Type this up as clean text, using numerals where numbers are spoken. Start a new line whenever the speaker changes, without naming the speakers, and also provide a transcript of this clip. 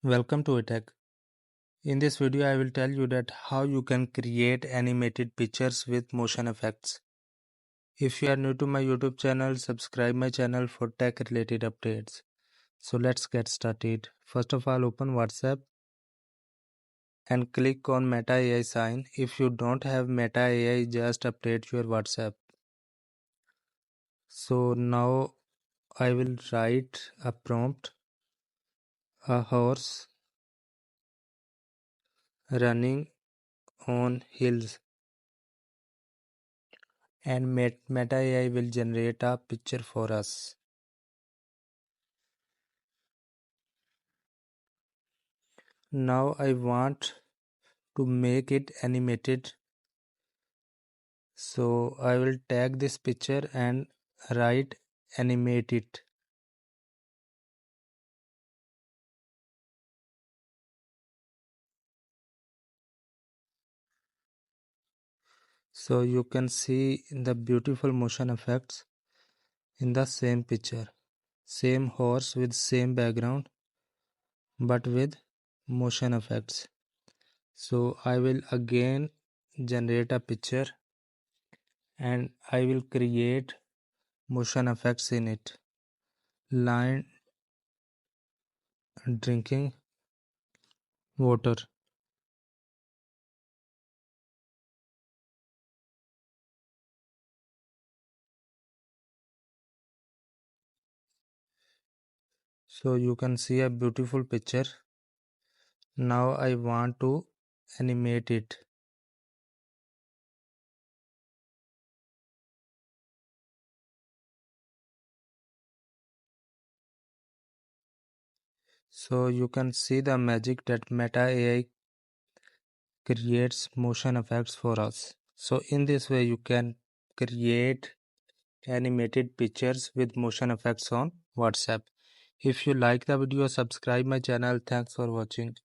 Welcome to iTech. In this video I will tell you that how you can create animated pictures with motion effects. If you are new to my YouTube channel, subscribe my channel for tech related updates. So let's get started. First of all, open WhatsApp and click on Meta AI sign. If you don't have Meta AI, just update your WhatsApp. So now I will write a prompt: a horse running on hills, and Meta AI will generate a picture for us. Now I want to make it animated, so I will tag this picture and write animate it. So you can see the beautiful motion effects in the same picture. Same horse with same background but with motion effects. So I will again generate a picture and I will create motion effects in it. Lion drinking water. So you can see a beautiful picture. Now I want to animate it. So you can see the magic that Meta AI creates motion effects for us. So in this way you can create animated pictures with motion effects on WhatsApp. If you like the video, subscribe my channel. Thanks for watching.